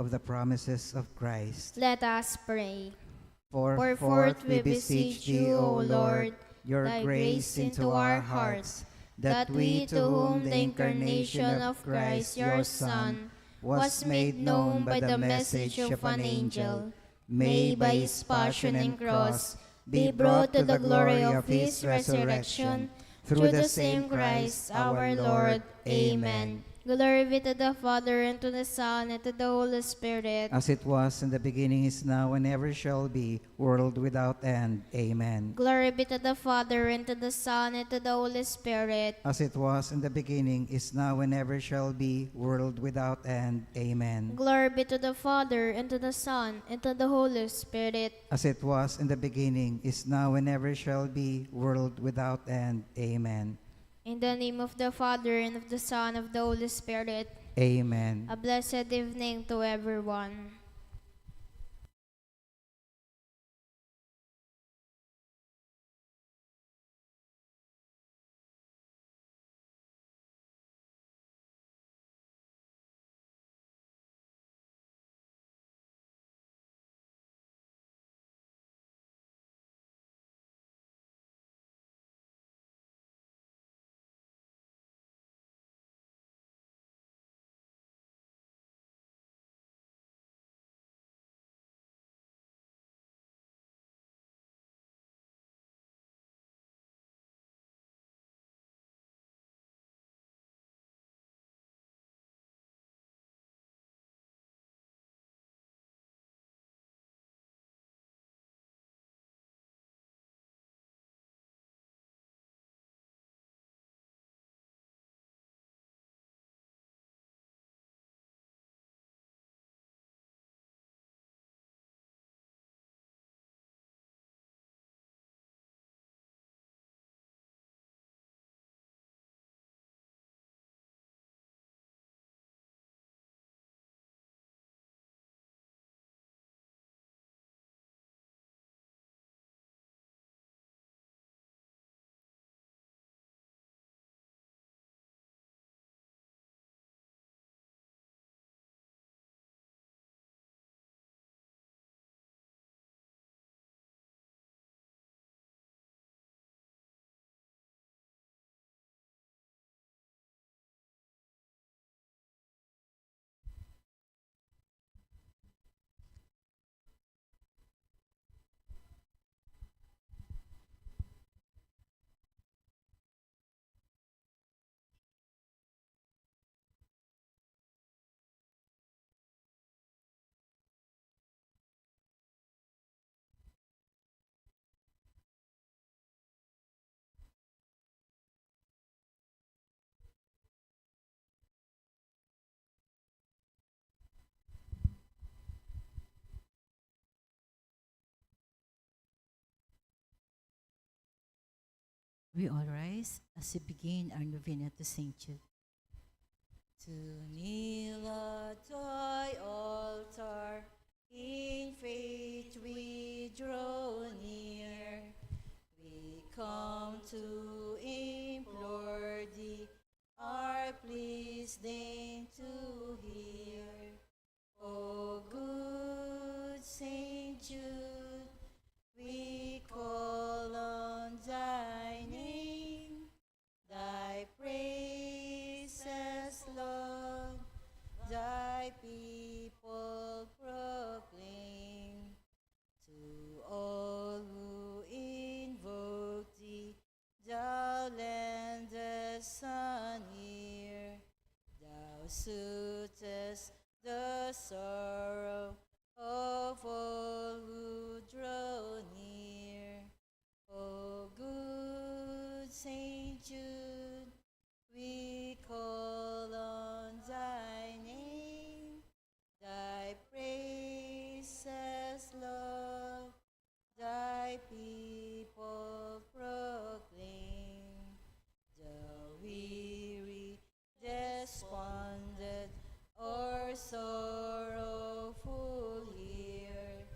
of the promises of Christ. Let us pray. For forth we beseech thee, O Lord, your grace into our hearts, that we, to whom the incarnation of Christ your Son was made known by the message of an angel, may by his passion and cross be brought to the glory of his resurrection, through the same Christ our Lord. Amen. Glory be to the Father, and to the Son, and to the Holy Spirit. As it was in the beginning, is now, and ever shall be, world without end. Amen. Glory be to the Father, and to the Son, and to the Holy Spirit. As it was in the beginning, is now, and ever shall be, world without end. Amen. Glory be to the Father, and to the Son, and to the Holy Spirit. As it was in the beginning, is now, and ever shall be, world without end. Amen. In the name of the Father, and of the Son, and of the Holy Spirit. Amen. A blessed evening to everyone. We all rise as we begin our novena to Saint Jude. To kneel at thy altar, in faith we draw near. We come to implore thee, our pleas deign to hear. O good Saint Jude, we call on thy name, thy praises, Lord, thy people proclaim. To all who invoke thee, thou lendest an ear. Thou sootest the sorrow of all who draw near. O good Saint Jude, we call on thy name, thy praises, Lord, thy people proclaim. The weary, despondent, or sorrowful here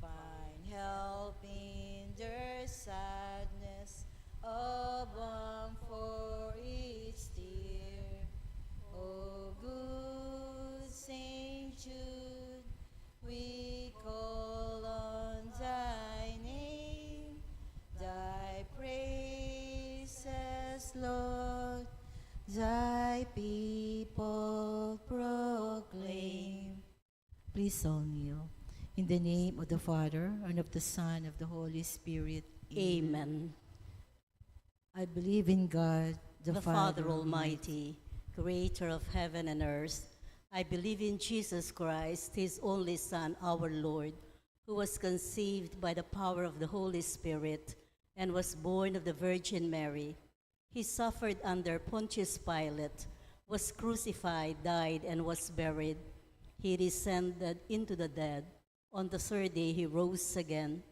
find help in their sadness, a balm for each tear. O good Saint Jude, Please all kneel. In the name of the Father, and of the Son, and of the Holy Spirit. Amen. I believe in God, The Father Almighty, creator of heaven and earth. I believe in Jesus Christ, his only Son, our Lord, who was conceived by the power of the Holy Spirit and was born of the Virgin Mary. He suffered under Pontius Pilate, was crucified, died, and was buried. He descended into the dead. On the third day he rose again.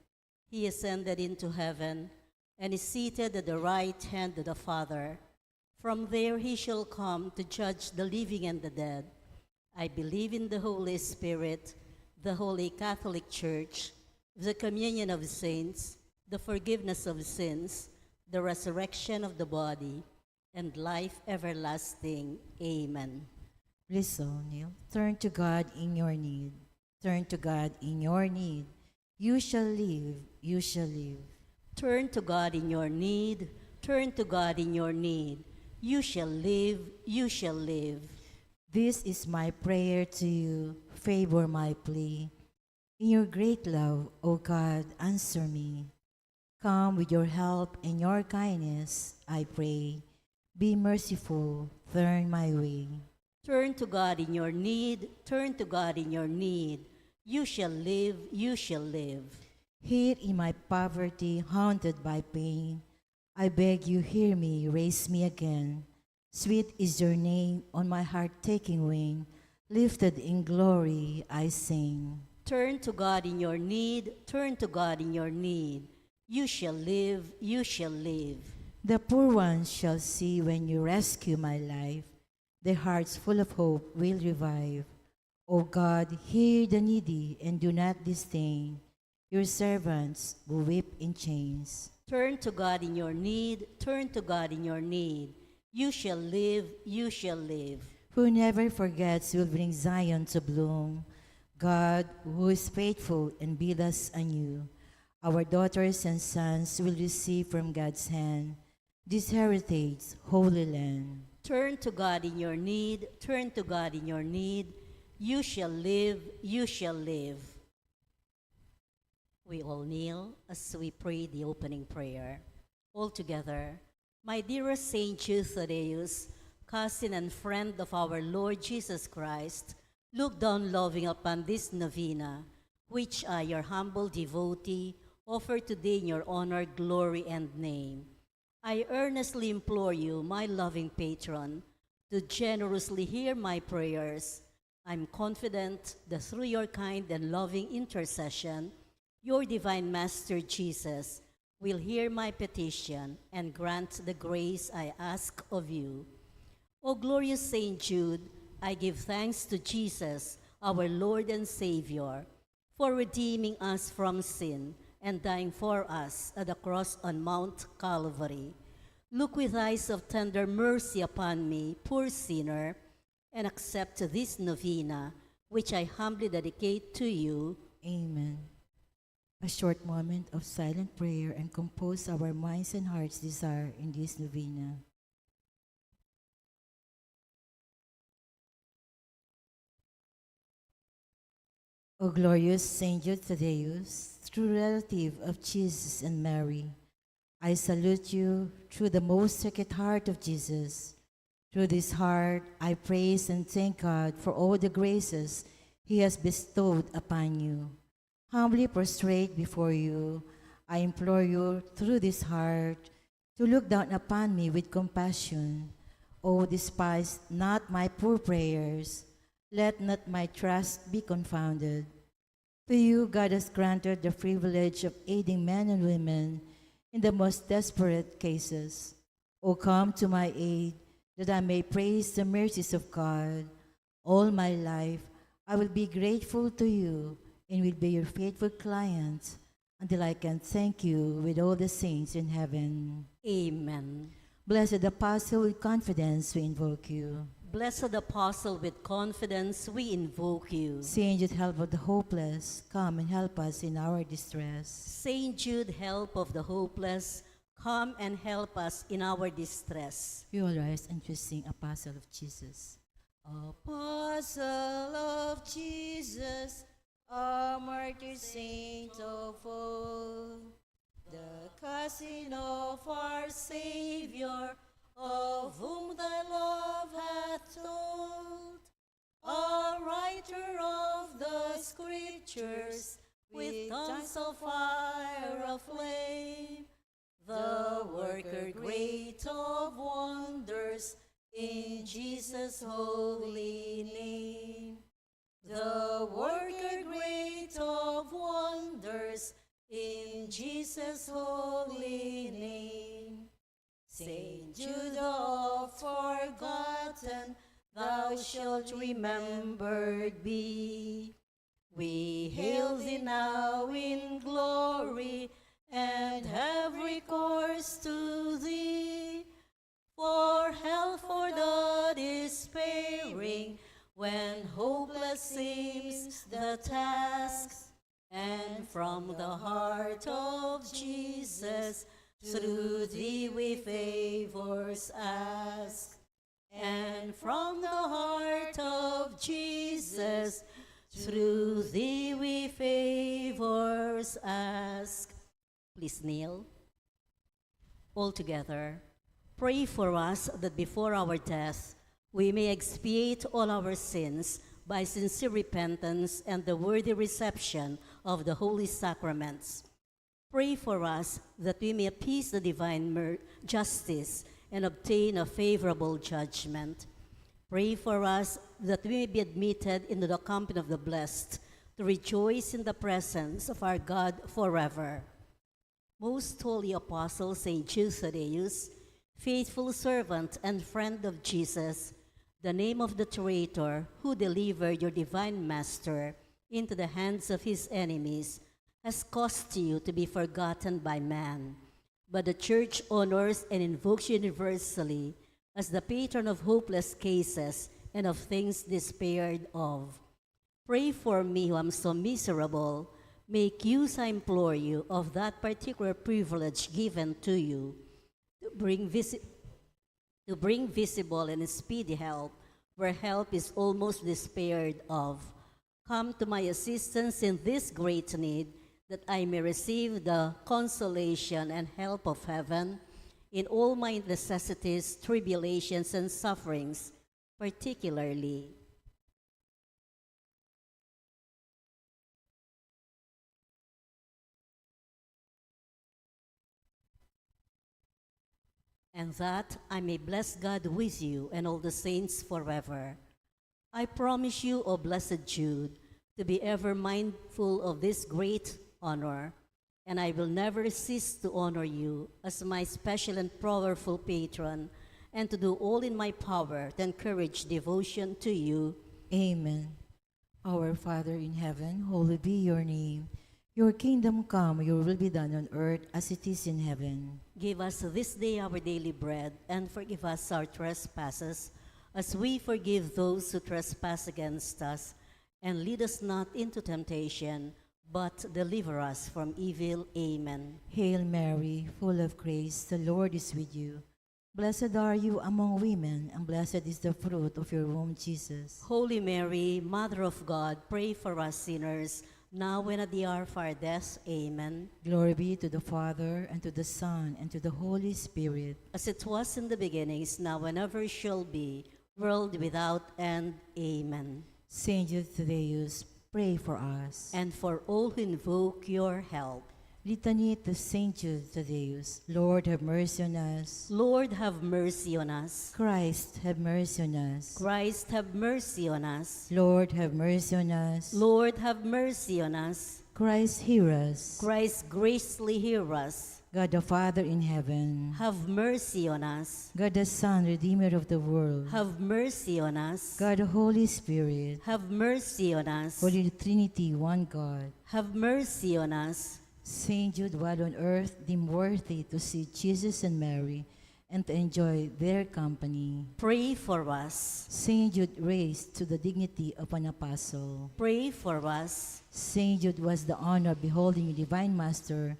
He ascended into heaven and is seated at the right hand of the Father. From there he shall come to judge the living and the dead. I believe in the Holy Spirit, the Holy Catholic Church, the communion of saints, the forgiveness of sins, the resurrection of the body, and life everlasting. Amen. Please all kneel. Turn to God in your need. Turn to God in your need. You shall live, you shall live. Turn to God in your need. Turn to God in your need. You shall live, you shall live. This is my prayer to you. Favor my plea. In your great love, O God, answer me. Come with your help and your kindness, I pray. Be merciful, turn my way. Turn to God in your need. Turn to God in your need. You shall live, you shall live. Here in my poverty, haunted by pain, I beg you hear me, raise me again. Sweet is your name on my heart taking wing. Lifted in glory, I sing. Turn to God in your need. Turn to God in your need. You shall live, you shall live. The poor ones shall see when you rescue my life. Their hearts full of hope will revive. O God, hear the needy and do not disdain your servants who weep in chains. Turn to God in your need. Turn to God in your need. You shall live, you shall live. Who never forgets will bring Zion to bloom. God, who is faithful and build us anew. Our daughters and sons will receive from God's hand this heritage, holy land. Turn to God in your need. Turn to God in your need. You shall live, you shall live. We all kneel as we pray the opening prayer. All together, my dearest Saint Jude Thaddeus, cousin and friend of our Lord Jesus Christ, look down loving upon this novena, which I, your humble devotee, offer today in your honor, glory, and name. I earnestly implore you, my loving patron, to generously hear my prayers. I'm confident that through your kind and loving intercession, your divine Master Jesus will hear my petition and grant the grace I ask of you. O glorious Saint Jude, I give thanks to Jesus, our Lord and Savior, for redeeming us from sin and dying for us at the cross on Mount Calvary. Look with eyes of tender mercy upon me, poor sinner, and accept this novena, which I humbly dedicate to you. Amen. A short moment of silent prayer and compose our minds and hearts' desire in this novena. O glorious Saint Jude Thaddeus, true relative of Jesus and Mary, I salute you through the most sacred heart of Jesus. Through this heart, I praise and thank God for all the graces He has bestowed upon you. Humbly prostrate before you, I implore you through this heart to look down upon me with compassion. O despise not my poor prayers, let not my trust be confounded. To you, God has granted the privilege of aiding men and women in the most desperate cases. O come to my aid, that I may praise the mercies of God. All my life, I will be grateful to you and will be your faithful client until I can thank you with all the saints in heaven. Amen. Blessed Apostle, with confidence we invoke you. Blessed Apostle, with confidence we invoke you. Saint Jude, help of the hopeless, come and help us in our distress. Saint Jude, help of the hopeless, come and help us in our distress. We all rise and we sing Apostle of Jesus. Apostle of Jesus, Jesus, a martyr saint of all, the cousin of our Savior, of whom thy love hath told, a writer of the Scriptures, with tongues of fire aflame, the worker great of wonders, in Jesus' holy name. The worker great of wonders, in Jesus' holy name. Saint Jude oft forgotten, thou shalt remembered be. We hail thee now in glory, and have recourse to thee. For help, for the despairing, when hopeless seems the task, and from the heart of Jesus, through thee we favors ask. And from the heart of Jesus, through thee we favors ask. Please kneel. All together, pray for us that before our death, we may expiate all our sins by sincere repentance and the worthy reception of the holy sacraments. Pray for us that we may appease the divine justice and obtain a favorable judgment. Pray for us that we may be admitted into the company of the blessed, to rejoice in the presence of our God forever. Most holy Apostle Saint Jude Thaddeus, faithful servant and friend of Jesus, the name of the traitor who delivered your divine Master into the hands of his enemies, has caused you to be forgotten by man. But the Church honors and invokes you universally as the patron of hopeless cases and of things despaired of. Pray for me who am so miserable. Make use, I implore you, of that particular privilege given to you to bring visible and speedy help where help is almost despaired of. Come to my assistance in this great need, that I may receive the consolation and help of heaven in all my necessities, tribulations, and sufferings, particularly. And that I may bless God with you and all the saints forever. I promise you, O blessed Jude, to be ever mindful of this great honor, and I will never cease to honor you as my special and powerful patron, and to do all in my power to encourage devotion to you. Amen. Our Father in heaven, hallowed be your name. Your kingdom come, your will be done on earth as it is in heaven. Give us this day our daily bread, and forgive us our trespasses, as we forgive those who trespass against us. And lead us not into temptation, but deliver us from evil. Amen. Hail Mary, full of grace, the Lord is with you. Blessed are you among women, and blessed is the fruit of your womb, Jesus. Holy Mary, Mother of God, pray for us sinners, now and at the hour of our death. Amen. Glory be to the Father, and to the Son, and to the Holy Spirit. As it was in the beginning, is now, and ever shall be, world without end. Amen. Saint Jude Thaddeus, pray for us. And for all who invoke your help. Litany to Saint Jude Thaddeus. Lord, have mercy on us. Lord, have mercy on us. Christ, have mercy on us. Christ, have mercy on us. Lord, have mercy on us. Lord, have mercy on us. Christ, hear us. Christ, graciously hear us. God the Father in heaven, Have mercy on us. God the Son, Redeemer of the world, Have mercy on us. God the Holy Spirit, Have mercy on us. Holy Trinity, one God. Have mercy on us. Saint Jude, while on earth, deemed worthy to see Jesus and Mary and to enjoy their company. Pray for us. Saint Jude, raised to the dignity of an apostle. Pray for us. Saint Jude was the honor of beholding your divine Master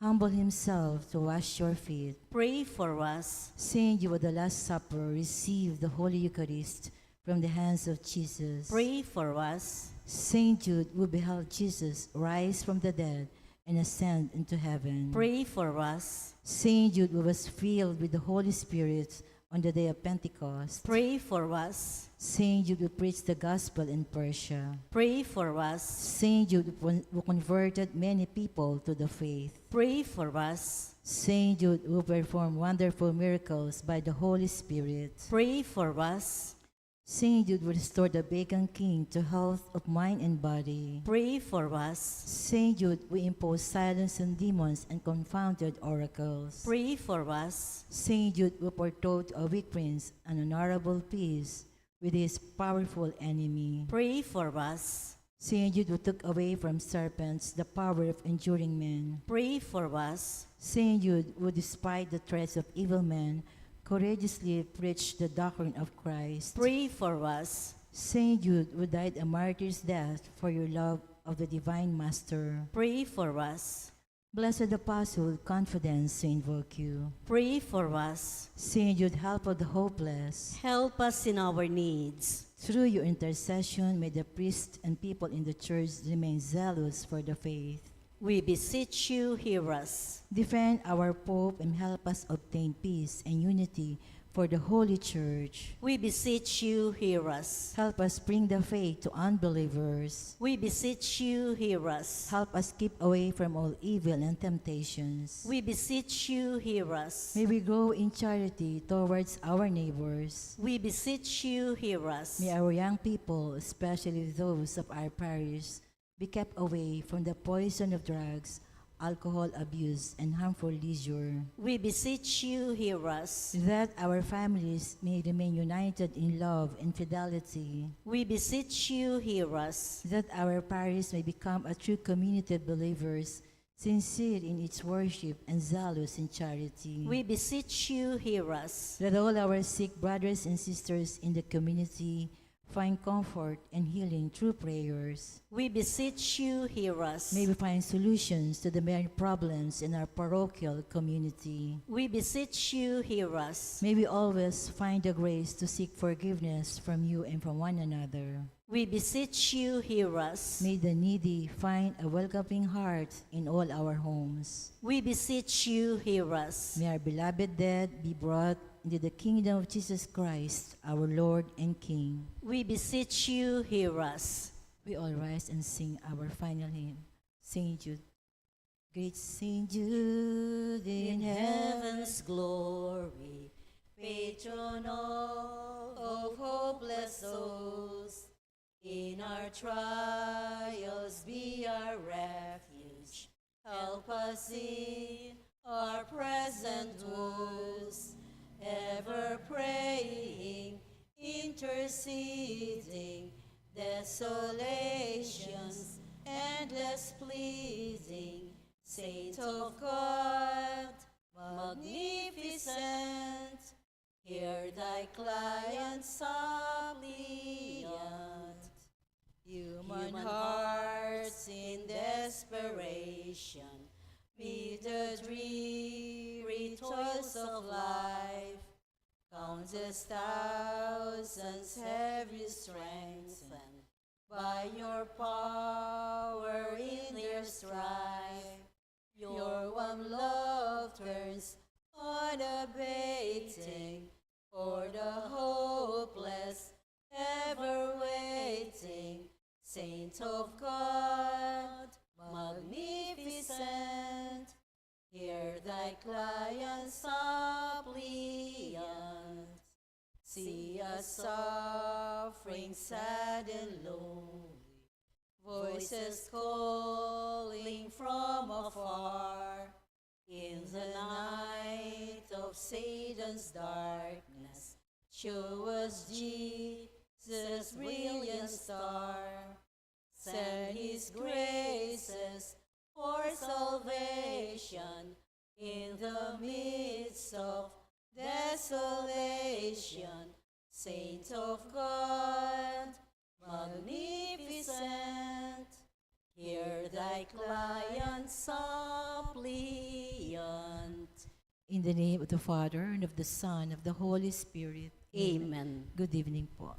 humble himself to wash your feet. Pray for us. Saint Jude, at the Last Supper, received the Holy Eucharist from the hands of Jesus. Pray for us. Saint Jude, who beheld Jesus rise from the dead and ascend into heaven. Pray for us. Saint Jude, who was filled with the Holy Spirit on the day of Pentecost. Pray for us. Saint Jude, who preached the gospel in Persia. Pray for us. Saint Jude, who converted many people to the faith. Pray for us. Saint Jude, who performed wonderful miracles by the Holy Spirit. Pray for us. Saint Jude, who restored the pagan king to health of mind and body. Pray for us. Saint Jude, who imposed silence on demons and confounded oracles. Pray for us. Saint Jude, who foretold a weak prince an honorable peace with his powerful enemy. Pray for us. Saint Jude, who took away from serpents the power of enduring men. Pray for us. Saint Jude, who despite the threats of evil men, courageously preached the doctrine of Christ. Pray for us. Saint Jude, who died a martyr's death for your love of the divine Master. Pray for us. Blessed Apostle, confidence to invoke you. Pray for us. Saint Jude, help of the hopeless. Help us in our needs. Through your intercession, may the priests and people in the church remain zealous for the faith. We beseech you, hear us. Defend our Pope and help us obtain peace and unity for the Holy Church. We beseech you, hear us. Help us bring the faith to unbelievers. We beseech you, hear us. Help us keep away from all evil and temptations. We beseech you, hear us. May we grow in charity towards our neighbors. We beseech you, hear us. May our young people, especially those of our parish, be kept away from the poison of drugs, alcohol abuse, and harmful leisure. We beseech you, hear us. That our families may remain united in love and fidelity. We beseech you, hear us. That our parish may become a true community of believers, sincere in its worship and zealous in charity. We beseech you, hear us. That all our sick brothers and sisters in the community find comfort and healing through prayers. We beseech you, hear us. May we find solutions to the many problems in our parochial community. We beseech you, hear us. May we always find the grace to seek forgiveness from you and from one another. We beseech you, hear us. May the needy find a welcoming heart in all our homes. We beseech you, hear us. May our beloved dead be brought into the kingdom of Jesus Christ, our Lord and King. We beseech you, hear us. We all rise and sing our final hymn. Saint Jude. Great Saint Jude in In heaven, heaven's glory, patron of hopeless souls, in our trials be our refuge. Help us in our present woes, ever praying, interceding, desolations endless pleasing. Saint of God, magnificent, hear thy client suppliant. Human hearts in desperation meet the dreary toils of life. Countless thousands have you strengthened by your power in their strife. Your warm love turns unabating for the hopeless, ever waiting. Saint of God, magnificent, hear thy client suppliant. See us suffering, sad and lonely, voices calling from afar. In the night of Satan's darkness, show us Jesus' brilliant star. Send his graces for salvation in the midst of desolation. Saint of God, magnificent, hear thy client suppliant. in the name of the Father, and of the Son, and of the Holy Spirit. Amen. Good evening po.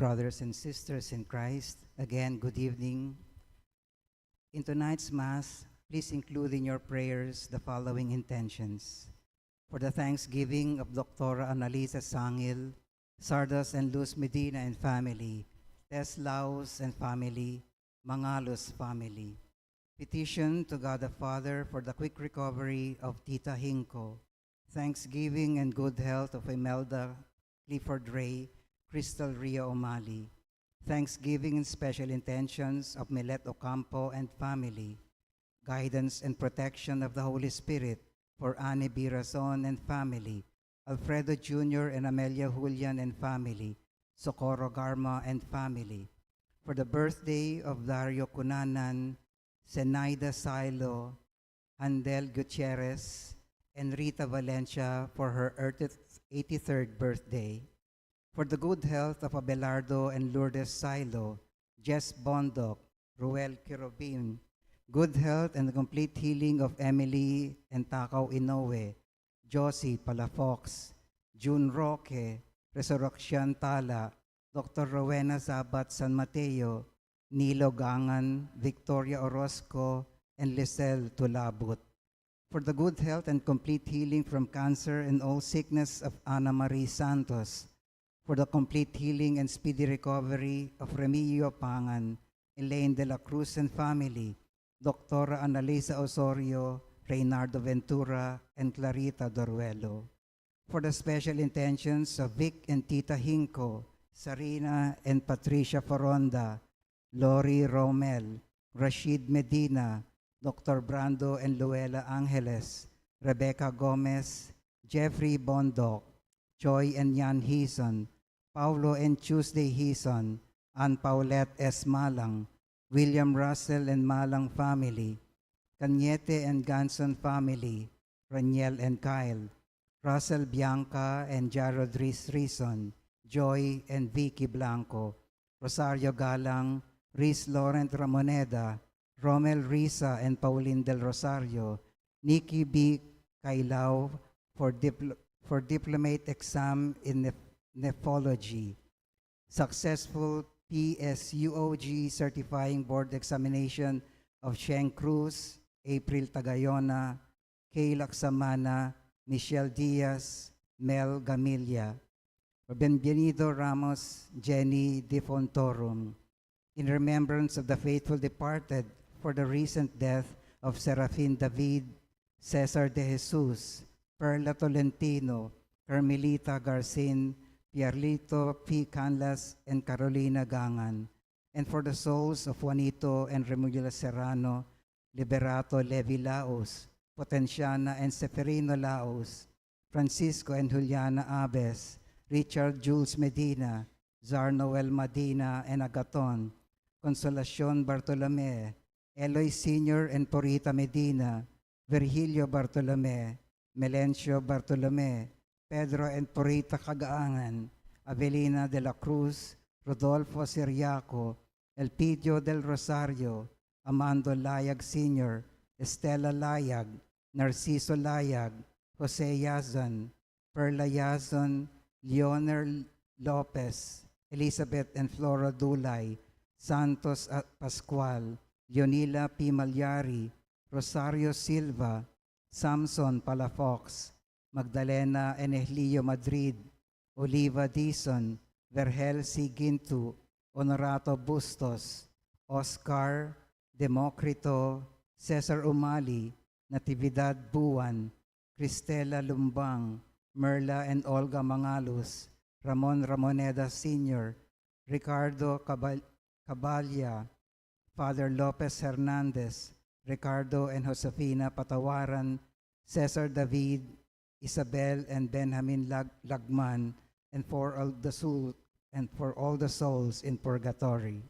brothers and sisters in Christ, again, good evening. In tonight's Mass, please include in your prayers the following intentions. For the thanksgiving of Dr. Annalisa Sangil, Sardas and Luz Medina and family, Tess Laos and family, Mangalos family. Petition to God the Father for the quick recovery of Tita Hinko. Thanksgiving and good health of Imelda Clifford Ray, Crystal Ria O'Malley. Thanksgiving and special intentions of Milet Ocampo and family. Guidance and protection of the Holy Spirit for Annie B. Razon and family. Alfredo Jr. and Amelia Julian and family. Socorro Garma and family. For the birthday of Dario Cunanan, Zenaida Silo, Handel Gutierrez, and Rita Valencia for her 83rd birthday. For the good health of Abelardo and Lourdes Silo, Jess Bondoc, Ruel Kirobin, good health and the complete healing of Emily and Takaw Inoue, Josie Palafox, June Roque, Resurrection Tala, Dr. Rowena Zabat San Mateo, Nilo Gangan, Victoria Orozco, and Lisel Tulabut. For the good health and complete healing from cancer and all sickness of Ana Marie Santos. For the complete healing and speedy recovery of Remigio Pangan, Elaine de la Cruz and family, Dr. Annalisa Osorio, Reynardo Ventura, and Clarita Doruelo. For the special intentions of Vic and Tita Hinko, Sarina and Patricia Foronda, Lori Romel, Rashid Medina, Dr. Brando and Luella Angeles, Rebecca Gomez, Jeffrey Bondoc, Joy and Yan Hison, Paulo and Tuesday Hison, Ann Paulette S. Malang, William Russell and Malang family, Cañete and Ganson family, Raniel and Kyle, Russell Bianca and Jarod Rison, Joy and Vicky Blanco, Rosario Galang, Riz Laurent Ramoneda, Romel Risa and Pauline Del Rosario, Nikki B. Kailao for diplomate exam in nephrology, successful PSUOG certifying board examination of Sheng Cruz, April Tagayona, Kay Laksamana, Michelle Diaz, Mel Gamilla, Benvenido Ramos, Jenny De Fontorum, in remembrance of the faithful departed for the recent death of Serafin David, Cesar De Jesus, Perla Tolentino, Carmelita Garcin, Pierlito P. Canlas, and Carolina Gangan, and for the souls of Juanito and Remula Serrano, Liberato Levi Laos, Potenciana and Seferino Laos, Francisco and Juliana Abes, Richard Jules Medina, Zar Noel Medina and Agaton, Consolacion Bartolome, Eloy Sr. and Porita Medina, Virgilio Bartolome, Melencio Bartolome, Pedro and Porita Cagaangan, Avelina de la Cruz, Rodolfo Siriaco, Elpidio del Rosario, Amando Layag Sr., Estela Layag, Narciso Layag, Jose Yazon, Perla Yazon, Leonel Lopez, Elizabeth and Flora Dulay, Santos Pascual, Leonila P. Malyari, Rosario Silva, Samson Palafox, Magdalena and Ehlio Madrid, Oliva Dizon, Vergel C. Gintu, Honorato Bustos, Oscar, Democrito, Cesar Umali, Natividad Buwan, Cristela Lumbang, Merla and Olga Mangalus, Ramon Ramoneda Sr., Ricardo Cabalya, Father Lopez Hernandez, Ricardo and Josefina Patawaran, Cesar David, Isabel and Benjamin Lagman, and for all the souls in purgatory.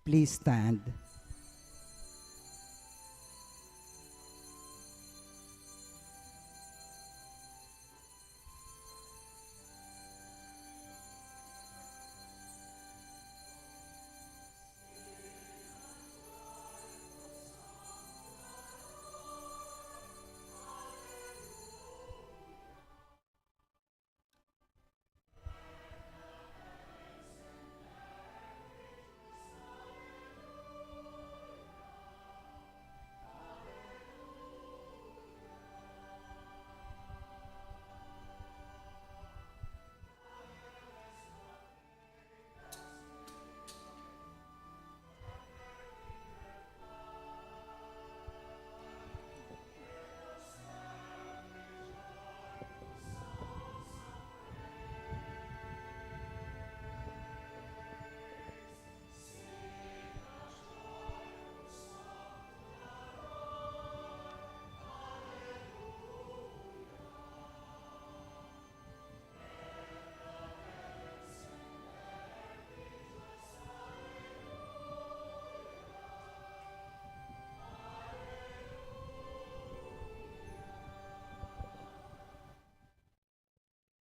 Please stand.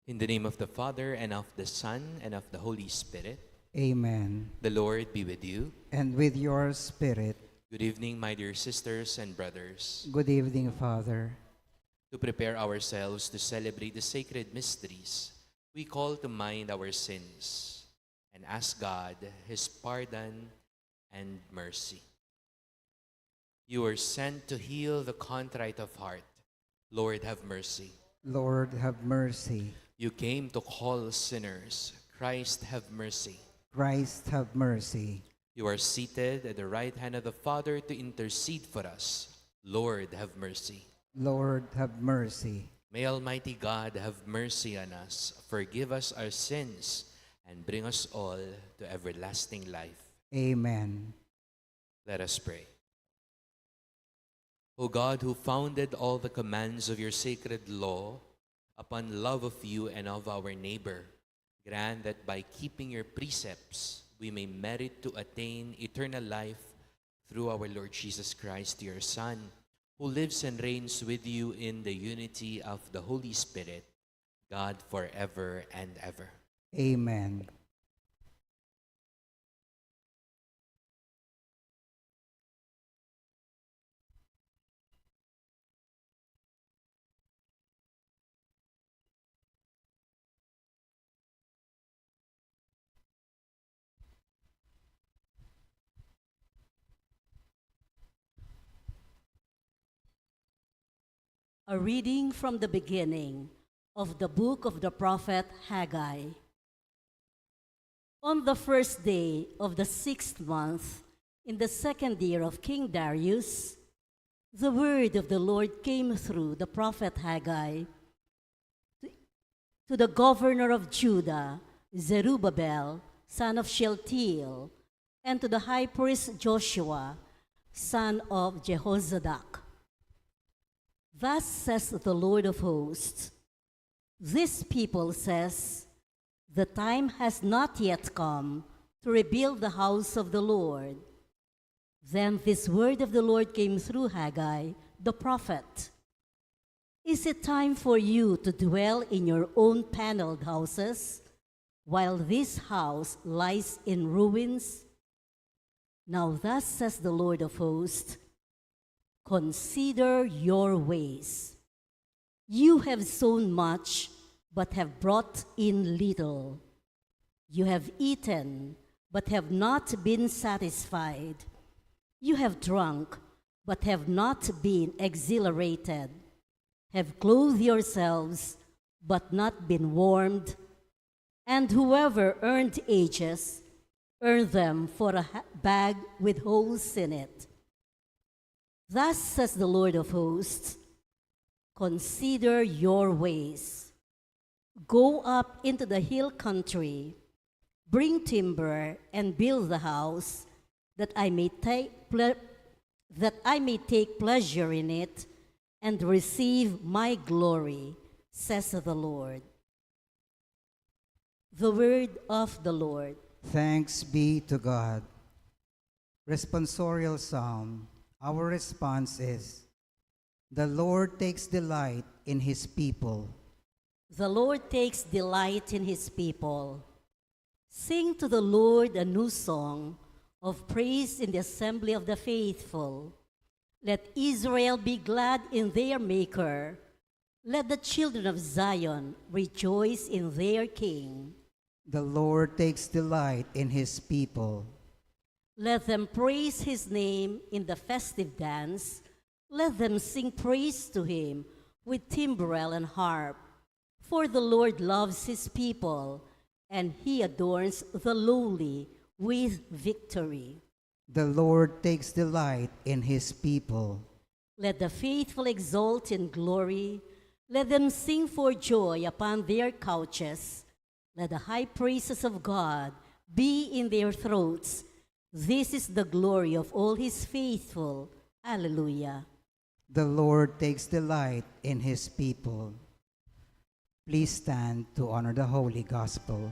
In the name of the Father, and of the Son, and of the Holy Spirit. Amen. The Lord be with you. And with your spirit. Good evening, my dear sisters and brothers. Good evening, Father. To prepare ourselves to celebrate the sacred mysteries, we call to mind our sins and ask God His pardon and mercy. You are sent to heal the contrite of heart. Lord, have mercy. Lord, have mercy. You came to call sinners. Christ, have mercy. Christ, have mercy. You are seated at the right hand of the Father to intercede for us. Lord, have mercy. Lord, have mercy. May Almighty God have mercy on us, forgive us our sins, and bring us all to everlasting life. Amen. Let us pray. O God, who founded all the commands of your sacred law upon love of you and of our neighbor, grant that by keeping your precepts, we may merit to attain eternal life through our Lord Jesus Christ, your Son, who lives and reigns with you in the unity of the Holy Spirit, God forever and ever. Amen. A reading from the beginning of the book of the prophet Haggai. On the first day of the 6th month, in the 2nd year of King Darius, the word of the Lord came through the prophet Haggai to the governor of Judah, Zerubbabel, son of Shealtiel, and to the high priest Joshua, son of Jehozadak. Thus says the Lord of hosts, this people says, the time has not yet come to rebuild the house of the Lord. Then this word of the Lord came through Haggai, the prophet. Is it time for you to dwell in your own paneled houses, while this house lies in ruins? Now thus says the Lord of hosts, consider your ways. You have sown much, but have brought in little. You have eaten, but have not been satisfied. You have drunk, but have not been exhilarated. Have clothed yourselves, but not been warmed. And whoever earned ages, earned them for a bag with holes in it. Thus says the Lord of hosts, consider your ways. Go up into the hill country, bring timber and build the house, that I may take pleasure in it and receive my glory, says the Lord. The word of the Lord. Thanks be to God. Responsorial Psalm. Our response is, the Lord takes delight in his people. The Lord takes delight in his people. Sing to the Lord a new song of praise in the assembly of the faithful. Let Israel be glad in their Maker. Let the children of Zion rejoice in their King. The Lord takes delight in his people. Let them praise his name in the festive dance. Let them sing praise to him with timbrel and harp. For the Lord loves his people, and he adorns the lowly with victory. The Lord takes delight in his people. Let the faithful exult in glory. Let them sing for joy upon their couches. Let the high praises of God be in their throats. This is the glory of all his faithful. Alleluia. The Lord takes delight in his people. Please stand to honor the Holy Gospel.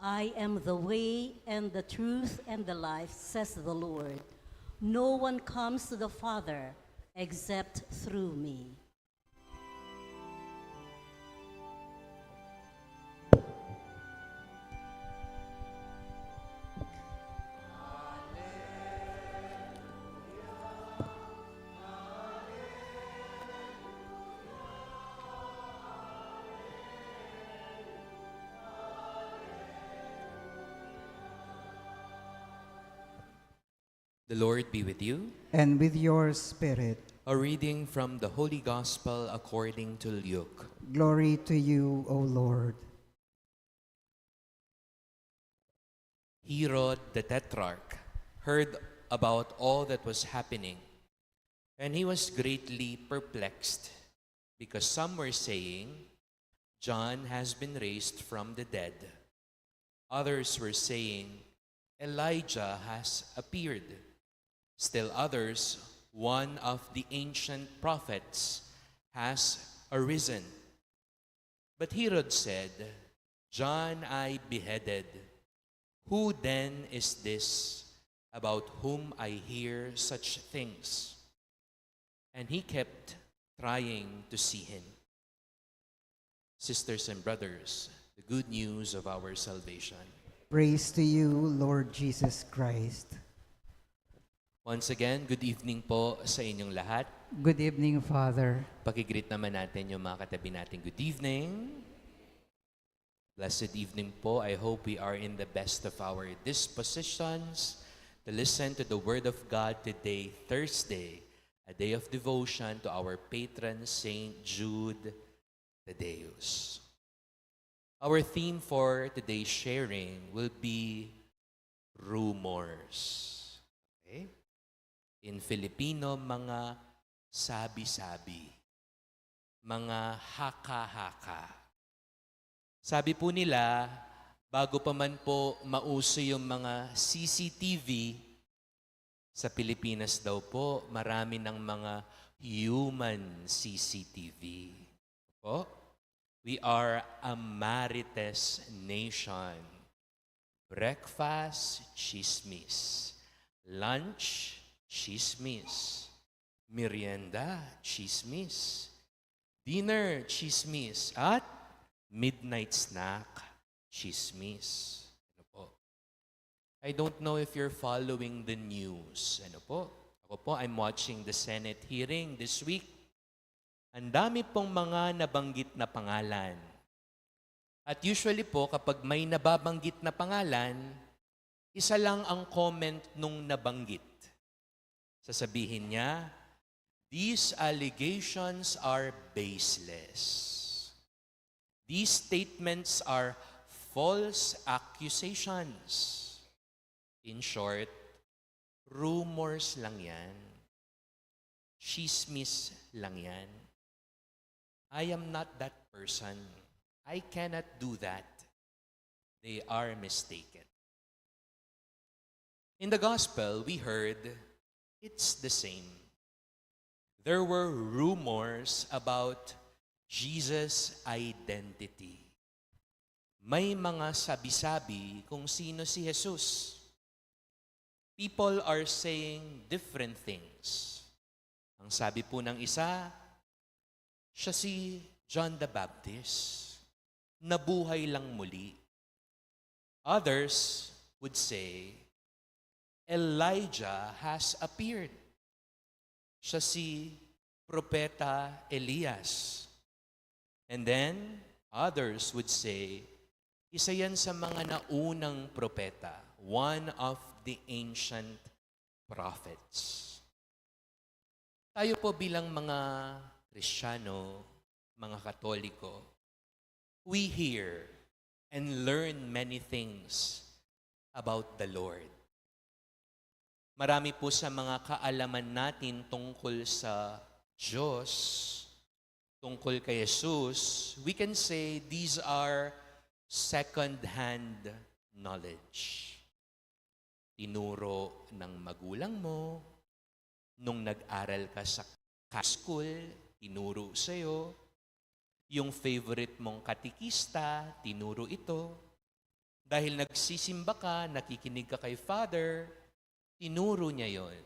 I am the way and the truth and the life, says the Lord. No one comes to the Father except through me. The Lord be with you. And with your spirit, A reading from the Holy Gospel according to Luke. glory to you, O Lord. Herod the Tetrarch heard about all that was happening, and he was greatly perplexed, because some were saying, John has been raised from the dead. Others were saying, Elijah has appeared. Still others, one of the ancient prophets has arisen. But Herod said, John I beheaded. Who then is this about whom I hear such things? And he kept trying to see him. Sisters and brothers, the good news of our salvation. Praise to you, Lord Jesus Christ. Once again, good evening po sa inyong lahat. Good evening, Father. Pakigreet naman natin yung mga katabi natin. Good evening. Blessed evening po. I hope we are in the best of our dispositions to listen to the Word of God today, Thursday, a day of devotion to our patron Saint Jude, Thaddeus. Our theme for today's sharing will be rumors. Okay? In Filipino, mga sabi-sabi, mga haka-haka. Sabi po nila, bago pa man po mauso yung mga CCTV, sa Pilipinas daw po, marami ng mga human CCTV. Po? We are a Marites nation. Breakfast, chismis. Lunch, chismis. Merienda, chismis. Dinner, chismis. At midnight snack, chismis. Ano po? I don't know if you're following the news. Ano po? Ako po, I'm watching the Senate hearing this week. Ang dami pong mga nabanggit na pangalan. At usually po, kapag may nababanggit na pangalan, Isa lang ang comment nung nabanggit. Sasabihin niya, these allegations are baseless. These statements are false accusations. In short, rumors lang yan. Chismis lang yan. I am not that person. I cannot do that. They are mistaken. In the gospel, we heard it's the same. There were rumors about Jesus' identity. May mga sabi-sabi kung sino si Jesus. People are saying different things. Ang sabi po ng isa, siya si John the Baptist, nabuhay lang muli. Others would say, Elijah has appeared. Siya si Propeta Elias. And then, others would say, isa yan sa mga naunang propeta, one of the ancient prophets. Tayo po bilang mga Kristiyano, mga Katoliko, we hear and learn many things about the Lord. Marami po sa mga kaalaman natin tungkol sa Diyos, tungkol kay Jesus, we can say these are second-hand knowledge. Tinuro ng magulang mo, nung nag-aral ka sa school, tinuro sa'yo, yung favorite mong katikista, tinuro ito. Dahil nagsisimba ka, nakikinig ka kay Father, tinuro niya yon.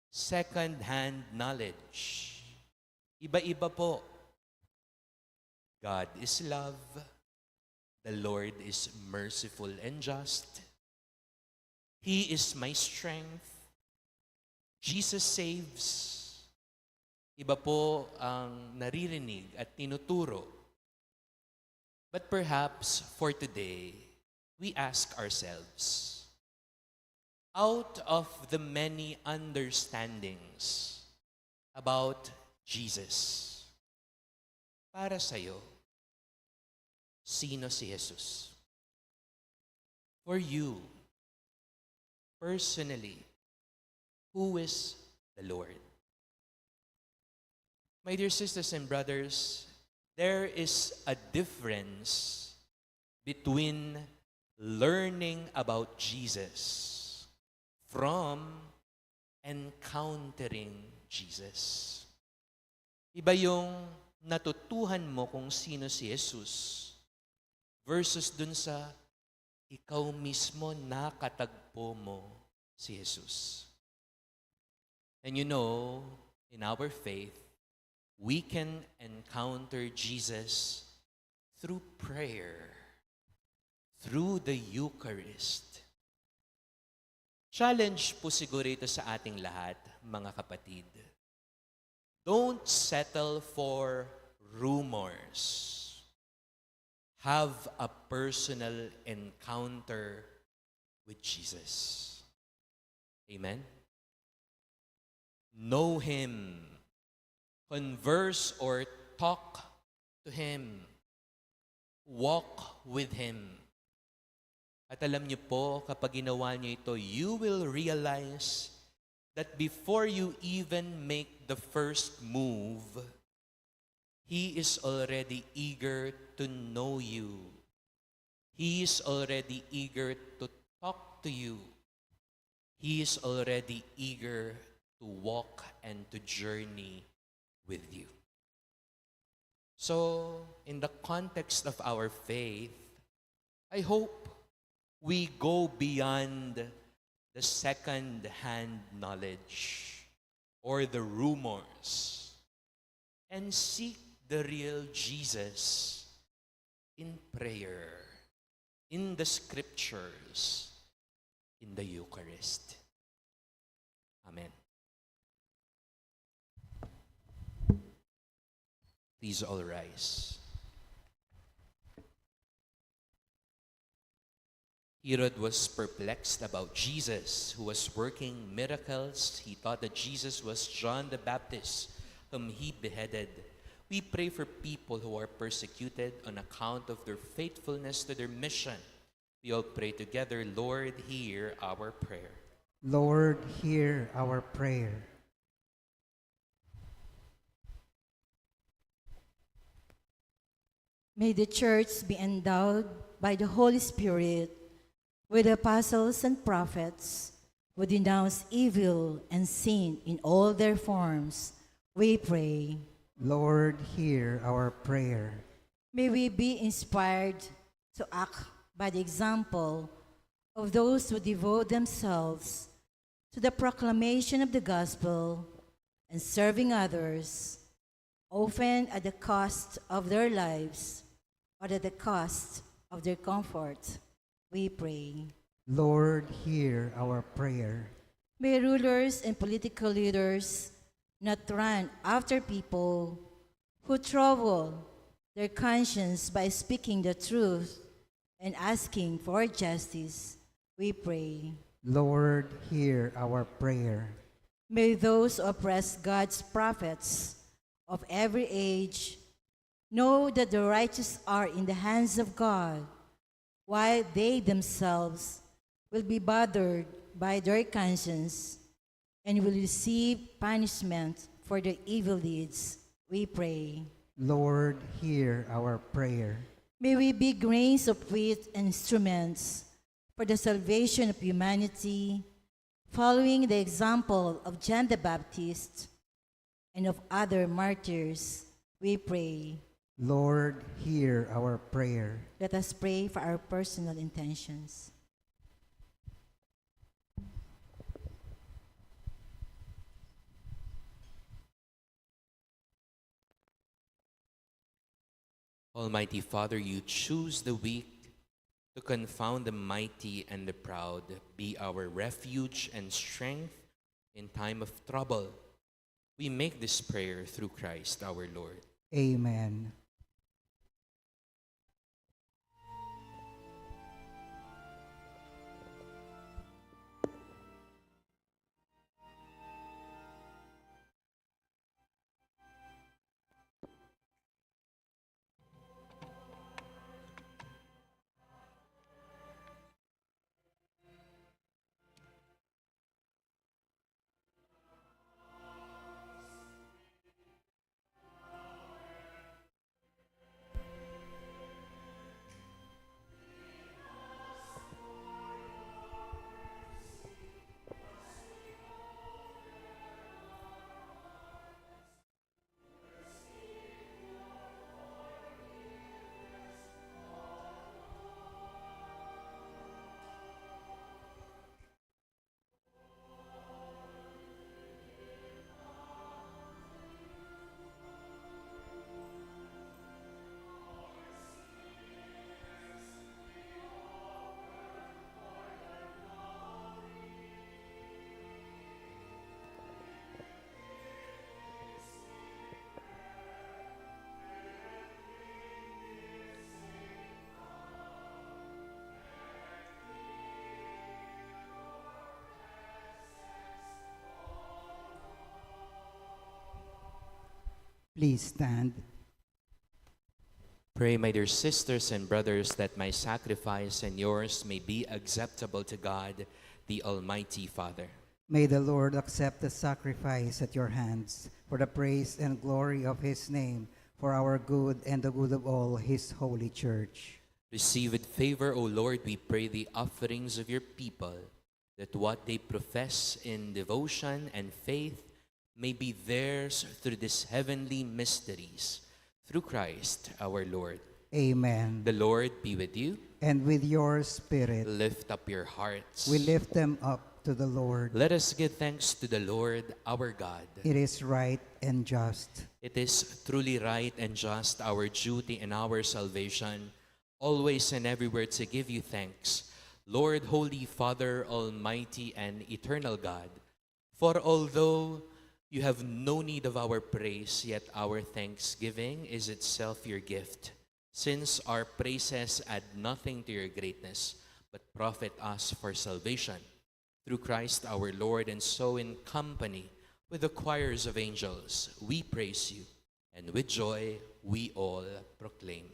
Second-hand knowledge. Iba-iba po. God is love. The Lord is merciful and just. He is my strength. Jesus saves. Iba po ang naririnig at tinuturo. But perhaps for today, we ask ourselves, out of the many understandings about Jesus, para sa'yo, sino si Jesus? For you, personally, who is the Lord? My dear sisters and brothers, there is a difference between learning about Jesus from encountering Jesus. Iba yung natutuhan mo kung sino si Jesus versus dun sa ikaw mismo nakatagpo mo si Jesus. And you know, in our faith, we can encounter Jesus through prayer, through the Eucharist. Challenge po siguro ito sa ating lahat, mga kapatid. Don't settle for rumors. Have a personal encounter with Jesus. Amen? Know Him. Converse or talk to Him. Walk with Him. At alam niyo po, kapag ginawa niyo ito, you will realize that before you even make the first move, He is already eager to know you. He is already eager to talk to you. He is already eager to walk and to journey with you. So, in the context of our faith, I hope we go beyond the second-hand knowledge or the rumors and seek the real Jesus in prayer, in the scriptures, in the Eucharist. Amen. Please all rise. Herod was perplexed about Jesus, who was working miracles. He thought that Jesus was John the Baptist, whom he beheaded. We pray for people who are persecuted on account of their faithfulness to their mission. We all pray together, Lord, hear our prayer. Lord, hear our prayer. May the Church be endowed by the Holy Spirit with apostles and prophets who denounce evil and sin in all their forms. We pray. Lord, hear our prayer. May we be inspired to act by the example of those who devote themselves to the proclamation of the gospel and serving others, often at the cost of their lives or at the cost of their comfort. We pray. Lord, hear our prayer. May rulers and political leaders not run after people who trouble their conscience by speaking the truth and asking for justice. We pray. Lord, hear our prayer. May those who oppress God's prophets of every age know that the righteous are in the hands of God, while they themselves will be bothered by their conscience and will receive punishment for their evil deeds. We pray. Lord, hear our prayer. May we be grains of wheat and instruments for the salvation of humanity, following the example of John the Baptist and of other martyrs. We pray. Lord, hear our prayer. Let us pray for our personal intentions. Almighty Father, you choose the weak to confound the mighty and the proud. Be our refuge and strength in time of trouble. We make this prayer through Christ our Lord. Amen. Please stand. Pray, my dear sisters and brothers, that my sacrifice and yours may be acceptable to God, the Almighty Father. May the Lord accept the sacrifice at your hands for the praise and glory of his name, for our good and the good of all his holy church. Receive with favor, O Lord, we pray, the offerings of your people, that what they profess in devotion and faith may be theirs through these heavenly mysteries. Through Christ our Lord. Amen. The Lord be with you. And with your spirit, Lift up your hearts. we lift them up to the Lord. Let us give thanks to the Lord our God. It is right and just. It is truly right and just, our duty and our salvation, always and everywhere to give you thanks, Lord, Holy Father, Almighty and eternal God. For although you have no need of our praise, yet our thanksgiving is itself your gift, since our praises add nothing to your greatness, but profit us for salvation. Through Christ our Lord, and so in company with the choirs of angels, we praise you, and with joy we all proclaim.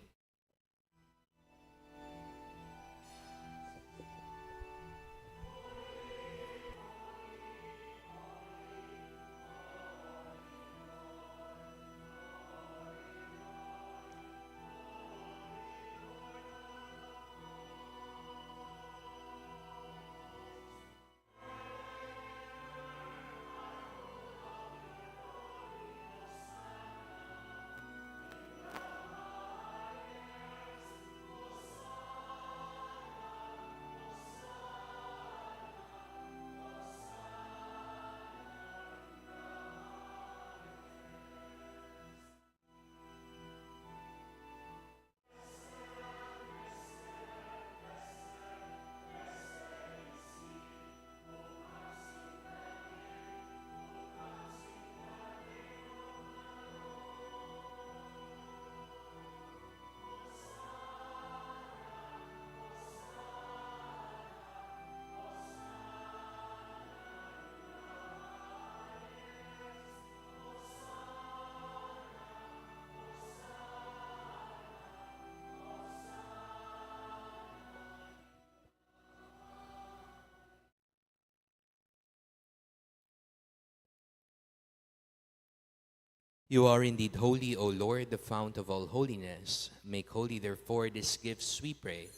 You are indeed holy, O Lord, the fount of all holiness. Make holy, therefore, these gifts, we pray,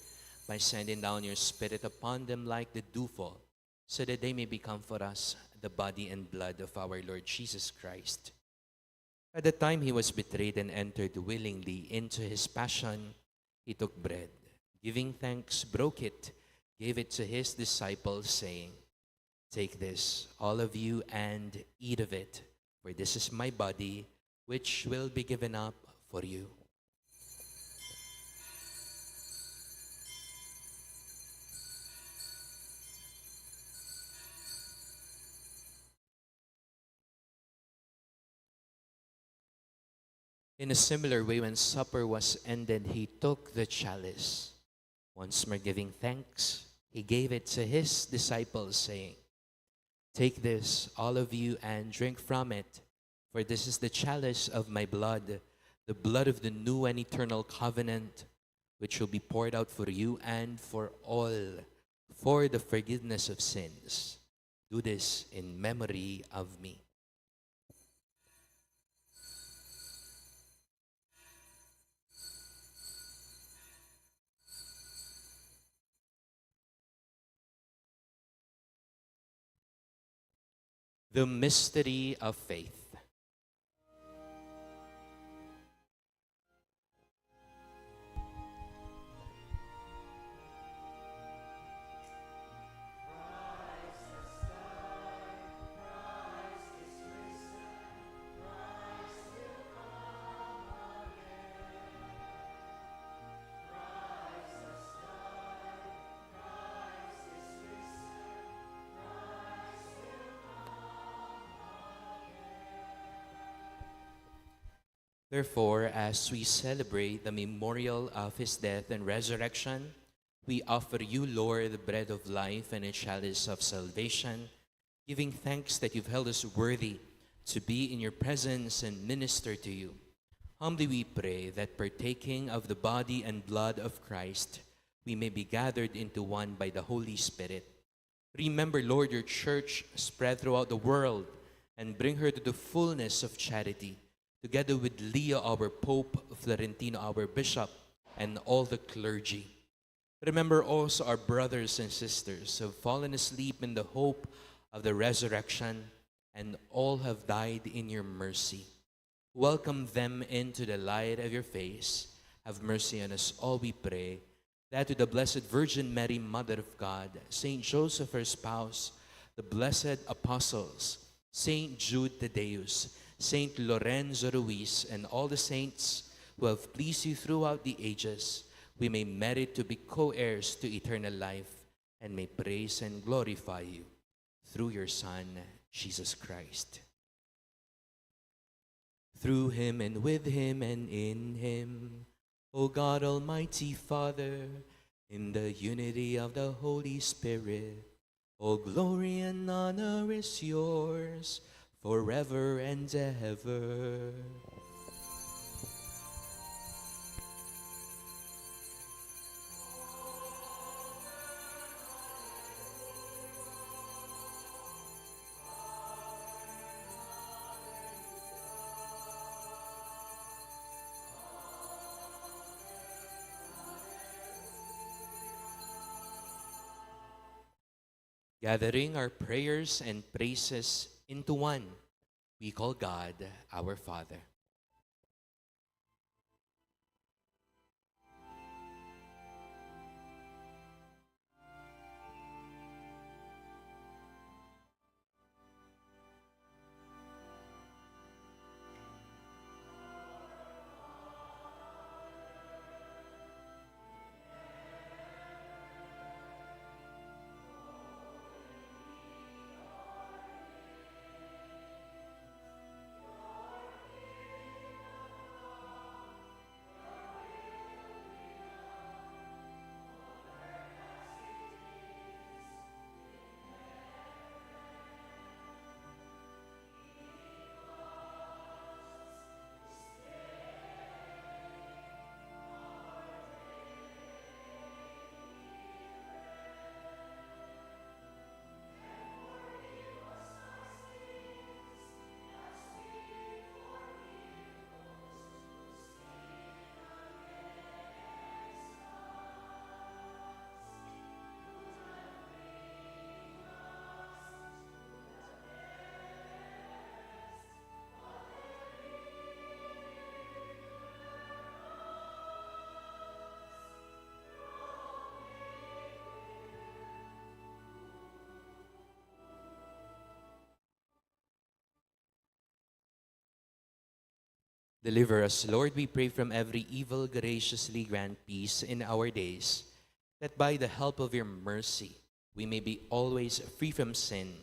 by sending down your Spirit upon them like the dewfall, so that they may become for us the body and blood of our Lord Jesus Christ. At the time he was betrayed and entered willingly into his passion, he took bread. Giving thanks, broke it, gave it to his disciples, saying, "Take this, all of you, and eat of it, for this is my body, which will be given up for you." In a similar way, when supper was ended, he took the chalice. Once more giving thanks, he gave it to his disciples, saying, "Take this, all of you, and drink from it, for this is the chalice of my blood, the blood of the new and eternal covenant, which will be poured out for you and for all, for the forgiveness of sins. Do this in memory of me." The mystery of faith. Therefore, as we celebrate the memorial of his death and resurrection, we offer you, Lord, the bread of life and a chalice of salvation, giving thanks that you've held us worthy to be in your presence and minister to you. Humbly we pray that, partaking of the body and blood of Christ, we may be gathered into one by the Holy Spirit. Remember, Lord, your church spread throughout the world, and bring her to the fullness of charity, together with Leo, our Pope, Florentino, our Bishop, and all the clergy. Remember also our brothers and sisters who have fallen asleep in the hope of the resurrection, and all have died in your mercy. Welcome them into the light of your face. Have mercy on us all, we pray, that to the Blessed Virgin Mary, Mother of God, Saint Joseph, her spouse, the blessed apostles, Saint Jude Thaddeus, Saint Lorenzo Ruiz, and all the saints who have pleased you throughout the ages, we may merit to be co-heirs to eternal life, and may praise and glorify you through your Son, Jesus Christ. Through him, and with him, and in him, O God, Almighty Father, in the unity of the Holy Spirit. All glory and honor is yours forever and ever. Gathering our prayers and praises into one, we call God our Father. Deliver us, Lord, we pray, from every evil. Graciously grant peace in our days, that by the help of your mercy we may be always free from sin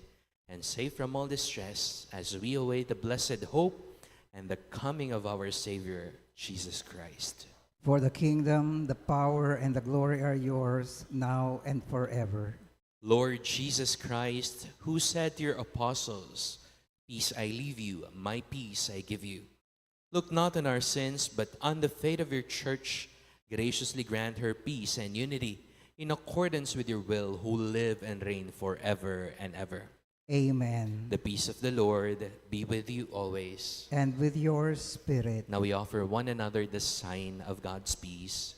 and safe from all distress, as we await the blessed hope and the coming of our Savior, Jesus Christ. For the kingdom, the power, and the glory are yours, now and forever. Lord Jesus Christ, who said to your apostles, "Peace I leave you, my peace I give you," look not on our sins, but on the faith of your church. Graciously grant her peace and unity in accordance with your will, who live and reign forever and ever. Amen. The peace of the Lord be with you always. And with your spirit. Now we offer one another the sign of God's peace.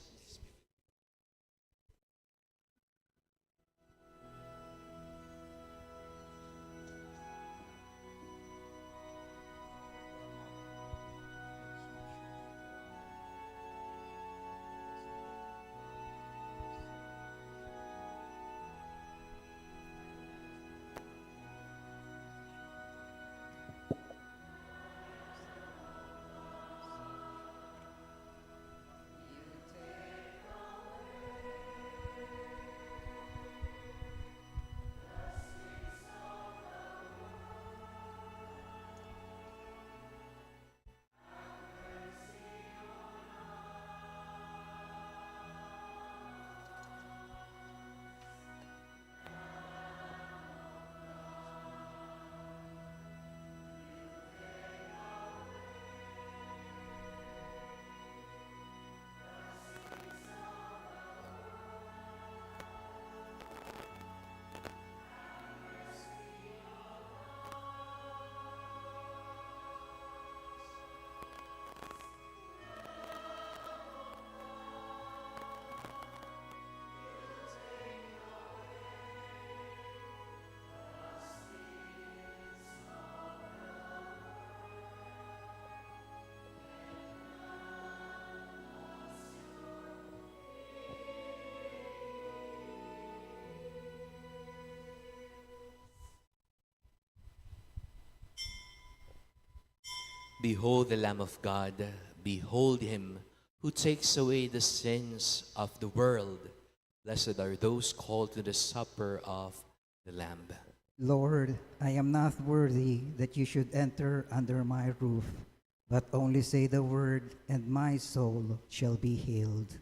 Behold the Lamb of God, behold him who takes away the sins of the world. Blessed are those called to the supper of the Lamb. Lord, I am not worthy that you should enter under my roof, but only say the word, and my soul shall be healed.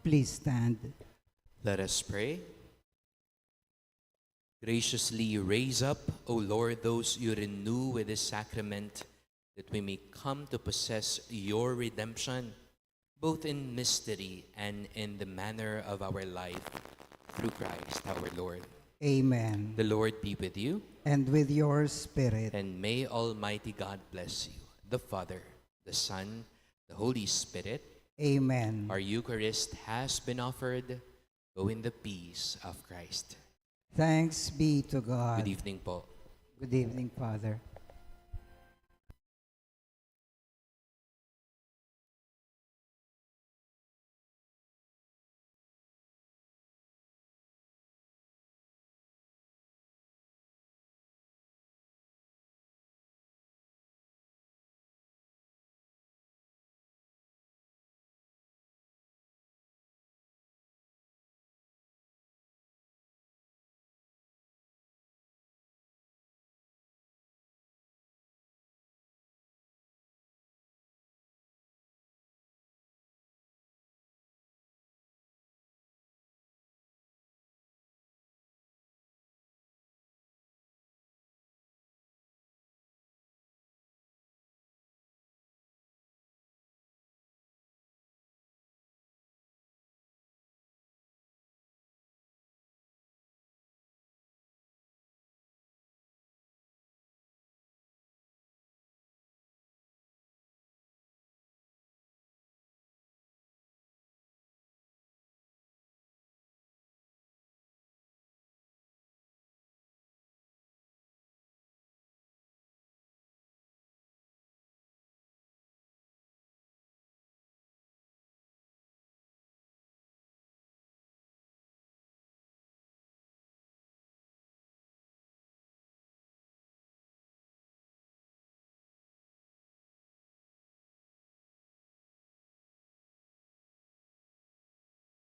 Please stand. Let us pray. Graciously raise up, O Lord, those you renew with this sacrament, that we may come to possess your redemption, both in mystery and in the manner of our life, through Christ our Lord. Amen. The Lord be with you, And with your spirit. and may Almighty God bless you, the Father, the Son, the Holy Spirit. Amen. Our Eucharist has been offered. Go in the peace of Christ. Thanks be to God. Good evening po. Good evening, Father.